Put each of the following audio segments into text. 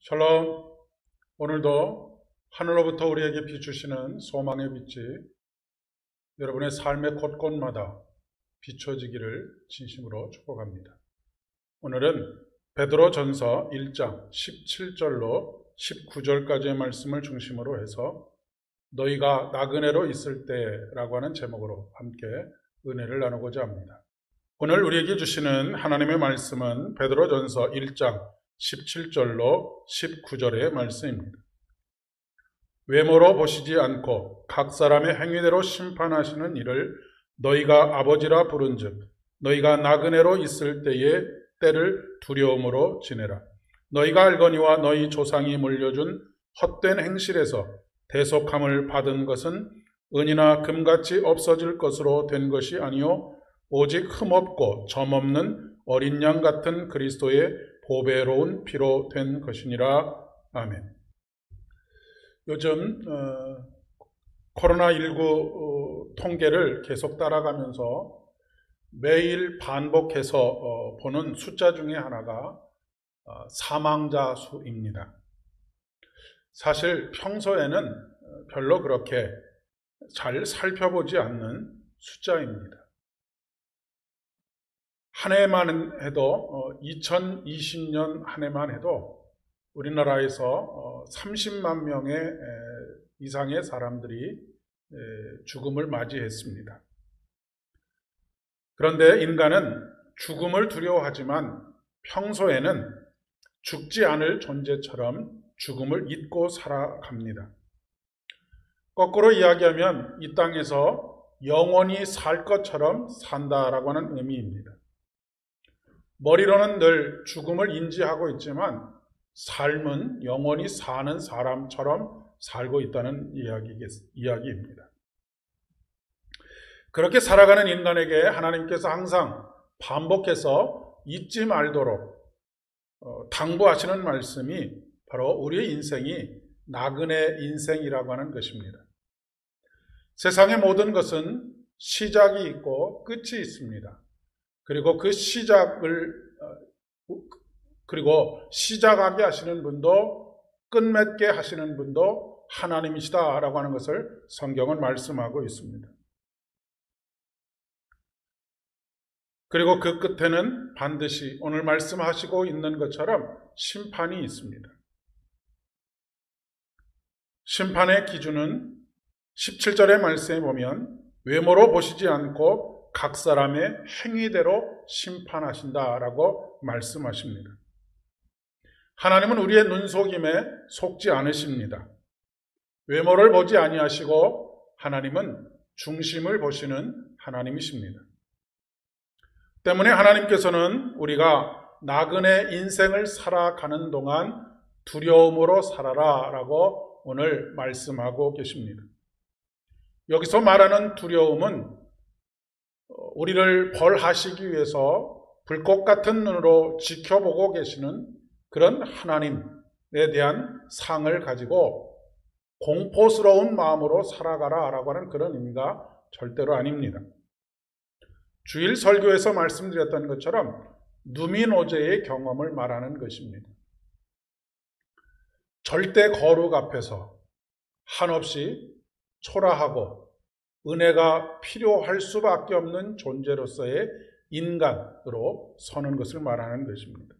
샬롬. 오늘도 하늘로부터 우리에게 비추시는 소망의 빛이 여러분의 삶의 곳곳마다 비춰지기를 진심으로 축복합니다. 오늘은 베드로전서 1장 17절로 19절까지의 말씀을 중심으로 해서 너희가 나그네로 있을 때라고 하는 제목으로 함께 은혜를 나누고자 합니다. 오늘 우리에게 주시는 하나님의 말씀은 베드로전서 1장 17절로 19절의 말씀입니다. 외모로 보시지 않고 각 사람의 행위대로 심판하시는 이를 너희가 아버지라 부른즉 너희가 나그네로 있을 때의 때를 두려움으로 지내라. 너희가 알거니와 너희 조상이 물려준 헛된 행실에서 대속함을 받은 것은 은이나 금같이 없어질 것으로 된 것이 아니요 오직 흠없고 점없는 어린 양 같은 그리스도의 보배로운 피로 된 것이니라. 아멘. 요즘 코로나19 통계를 계속 따라가면서 매일 반복해서 보는 숫자 중에 하나가 사망자 수입니다. 사실 평소에는 별로 그렇게 잘 살펴보지 않는 숫자입니다. 한 해만 해도 2020년 한 해만 해도 우리나라에서 30만 명의 이상의 사람들이 죽음을 맞이했습니다. 그런데 인간은 죽음을 두려워하지만 평소에는 죽지 않을 존재처럼 죽음을 잊고 살아갑니다. 거꾸로 이야기하면 이 땅에서 영원히 살 것처럼 산다라고 하는 의미입니다. 머리로는 늘 죽음을 인지하고 있지만 삶은 영원히 사는 사람처럼 살고 있다는 이야기입니다. 그렇게 살아가는 인간에게 하나님께서 항상 반복해서 잊지 말도록 당부하시는 말씀이 바로 우리의 인생이 나그네 인생이라고 하는 것입니다. 세상의 모든 것은 시작이 있고 끝이 있습니다. 그리고 그 시작하게 하시는 분도 끝맺게 하시는 분도 하나님이시다라고 하는 것을 성경은 말씀하고 있습니다. 그리고 그 끝에는 반드시 오늘 말씀하시고 있는 것처럼 심판이 있습니다. 심판의 기준은 17절의 말씀에 보면 외모로 보시지 않고 각 사람의 행위대로 심판하신다라고 말씀하십니다. 하나님은 우리의 눈속임에 속지 않으십니다. 외모를 보지 아니하시고 하나님은 중심을 보시는 하나님이십니다. 때문에 하나님께서는 우리가 나그네 인생을 살아가는 동안 두려움으로 살아라 라고 오늘 말씀하고 계십니다. 여기서 말하는 두려움은 우리를 벌하시기 위해서 불꽃 같은 눈으로 지켜보고 계시는 그런 하나님에 대한 상을 가지고 공포스러운 마음으로 살아가라라고 하는 그런 의미가 절대로 아닙니다. 주일 설교에서 말씀드렸던 것처럼 누민오제의 경험을 말하는 것입니다. 절대 거룩 앞에서 한없이 초라하고 은혜가 필요할 수밖에 없는 존재로서의 인간으로 서는 것을 말하는 것입니다.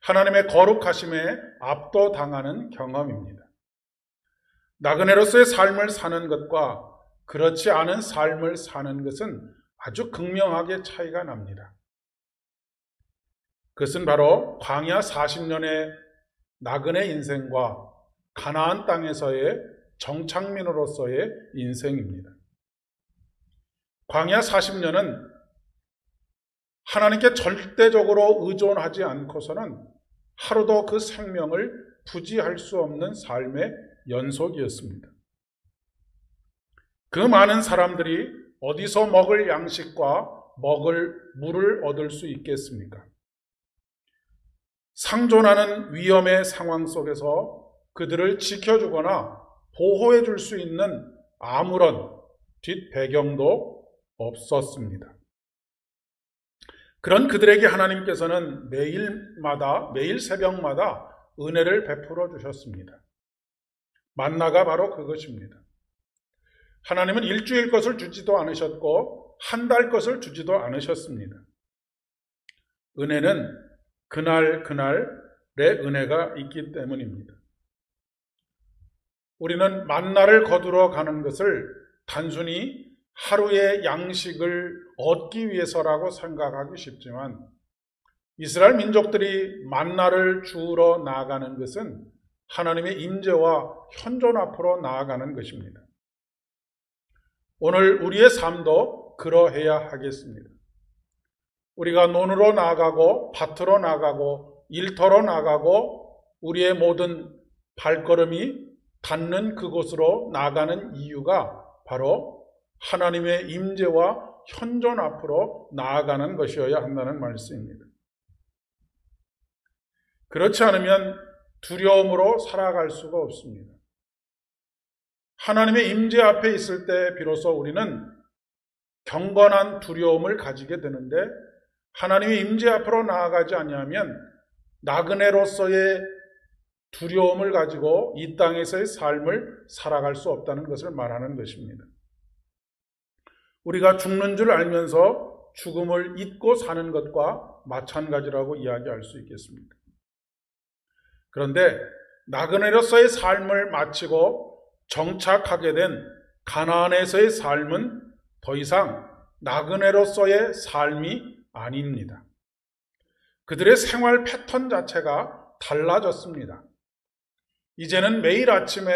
하나님의 거룩하심에 압도당하는 경험입니다. 나그네로서의 삶을 사는 것과 그렇지 않은 삶을 사는 것은 아주 극명하게 차이가 납니다. 그것은 바로 광야 40년의 나그네 인생과 가나안 땅에서의 정착민으로서의 인생입니다. 광야 40년은 하나님께 절대적으로 의존하지 않고서는 하루도 그 생명을 부지할 수 없는 삶의 연속이었습니다. 그 많은 사람들이 어디서 먹을 양식과 먹을 물을 얻을 수 있겠습니까? 상존하는 위험의 상황 속에서 그들을 지켜주거나 보호해 줄 수 있는 아무런 뒷배경도 없었습니다. 그런 그들에게 하나님께서는 매일 새벽마다 은혜를 베풀어 주셨습니다. 만나가 바로 그것입니다. 하나님은 일주일 것을 주지도 않으셨고 한 달 것을 주지도 않으셨습니다. 은혜는 그날 그날의 은혜가 있기 때문입니다. 우리는 만나를 거두러 가는 것을 단순히 하루의 양식을 얻기 위해서라고 생각하기 쉽지만 이스라엘 민족들이 만나를 주우러 나아가는 것은 하나님의 임재와 현존 앞으로 나아가는 것입니다. 오늘 우리의 삶도 그러해야 하겠습니다. 우리가 논으로 나아가고 밭으로 나아가고 일터로 나아가고 우리의 모든 발걸음이 닿는 그곳으로 나아가는 이유가 바로 하나님의 임재와 현존 앞으로 나아가는 것이어야 한다는 말씀입니다. 그렇지 않으면 두려움으로 살아갈 수가 없습니다. 하나님의 임재 앞에 있을 때 비로소 우리는 경건한 두려움을 가지게 되는데 하나님의 임재 앞으로 나아가지 아니하면 나그네로서의 두려움을 가지고 이 땅에서의 삶을 살아갈 수 없다는 것을 말하는 것입니다. 우리가 죽는 줄 알면서 죽음을 잊고 사는 것과 마찬가지라고 이야기할 수 있겠습니다. 그런데 나그네로서의 삶을 마치고 정착하게 된 가나안에서의 삶은 더 이상 나그네로서의 삶이 아닙니다. 그들의 생활 패턴 자체가 달라졌습니다. 이제는 매일 아침에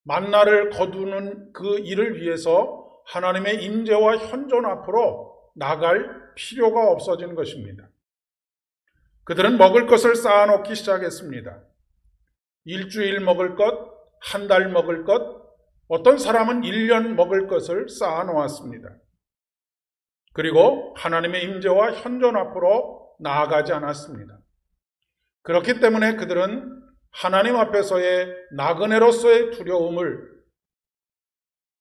만나를 거두는 그 일을 위해서 하나님의 임재와 현존 앞으로 나갈 필요가 없어진 것입니다. 그들은 먹을 것을 쌓아놓기 시작했습니다. 일주일 먹을 것, 한 달 먹을 것, 어떤 사람은 1년 먹을 것을 쌓아놓았습니다. 그리고 하나님의 임재와 현존 앞으로 나아가지 않았습니다. 그렇기 때문에 그들은 하나님 앞에서의 나그네로서의 두려움을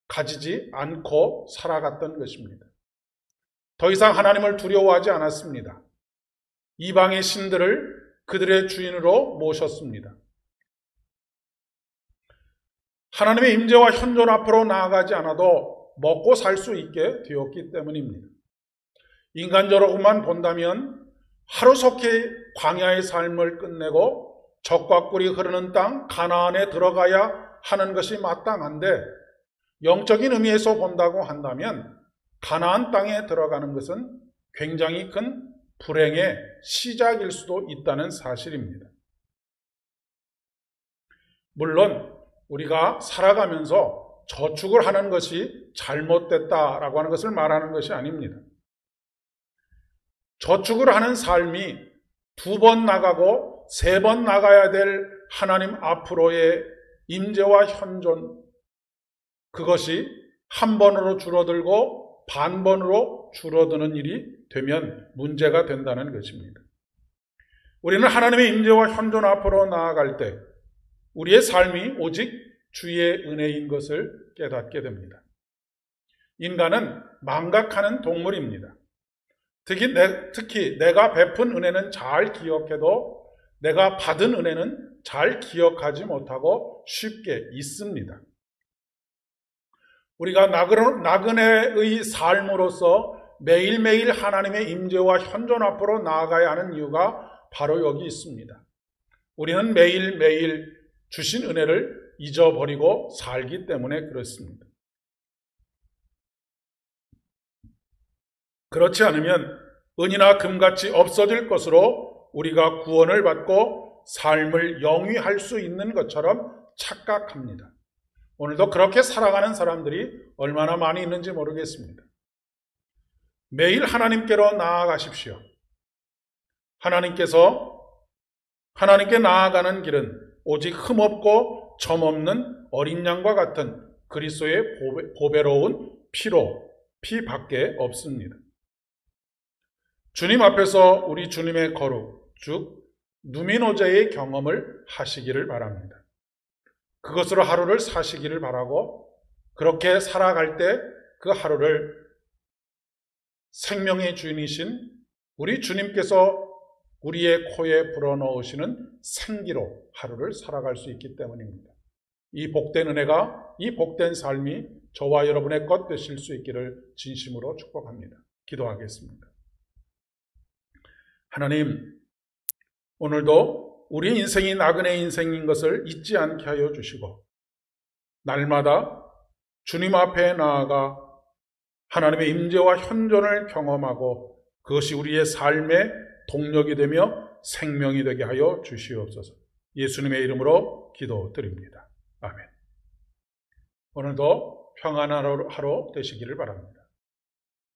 가지지 않고 살아갔던 것입니다. 더 이상 하나님을 두려워하지 않았습니다. 이방의 신들을 그들의 주인으로 모셨습니다. 하나님의 임재와 현존 앞으로 나아가지 않아도 먹고 살 수 있게 되었기 때문입니다. 인간적으로만 본다면 하루속히 광야의 삶을 끝내고 적과 꿀이 흐르는 땅 가나안에 들어가야 하는 것이 마땅한데 영적인 의미에서 본다고 한다면 가나안 땅에 들어가는 것은 굉장히 큰 불행의 시작일 수도 있다는 사실입니다. 물론 우리가 살아가면서 저축을 하는 것이 잘못됐다라고 하는 것을 말하는 것이 아닙니다. 저축을 하는 삶이 2번 나가고 3번 나가야 될 하나님 앞으로의 임재와 현존, 그것이 한 번으로 줄어들고 반번으로 줄어드는 일이 되면 문제가 된다는 것입니다. 우리는 하나님의 임재와 현존 앞으로 나아갈 때 우리의 삶이 오직 주의 은혜인 것을 깨닫게 됩니다. 인간은 망각하는 동물입니다. 특히 내가 베푼 은혜는 잘 기억해도 내가 받은 은혜는 잘 기억하지 못하고 쉽게 잊습니다. 우리가 나그네의 삶으로서 매일매일 하나님의 임재와 현존 앞으로 나아가야 하는 이유가 바로 여기 있습니다. 우리는 매일매일 주신 은혜를 잊어버리고 살기 때문에 그렇습니다. 그렇지 않으면 은이나 금같이 없어질 것으로 우리가 구원을 받고 삶을 영위할 수 있는 것처럼 착각합니다. 오늘도 그렇게 살아가는 사람들이 얼마나 많이 있는지 모르겠습니다. 매일 하나님께로 나아가십시오. 하나님께 나아가는 길은 오직 흠없고 점없는 어린 양과 같은 그리스도의 보배로운 피밖에 없습니다. 주님 앞에서 우리 주님의 거룩, 즉 누민호제의 경험을 하시기를 바랍니다. 그것으로 하루를 사시기를 바라고 그렇게 살아갈 때 그 하루를 생명의 주인이신 우리 주님께서 우리의 코에 불어넣으시는 생기로 하루를 살아갈 수 있기 때문입니다. 이 복된 은혜가, 이 복된 삶이 저와 여러분의 것 되실 수 있기를 진심으로 축복합니다. 기도하겠습니다. 하나님, 오늘도 우리 인생이 나그네 인생인 것을 잊지 않게 하여 주시고 날마다 주님 앞에 나아가 하나님의 임재와 현존을 경험하고 그것이 우리의 삶의 동력이 되며 생명이 되게 하여 주시옵소서. 예수님의 이름으로 기도드립니다. 아멘. 오늘도 평안한 하루 되시기를 바랍니다.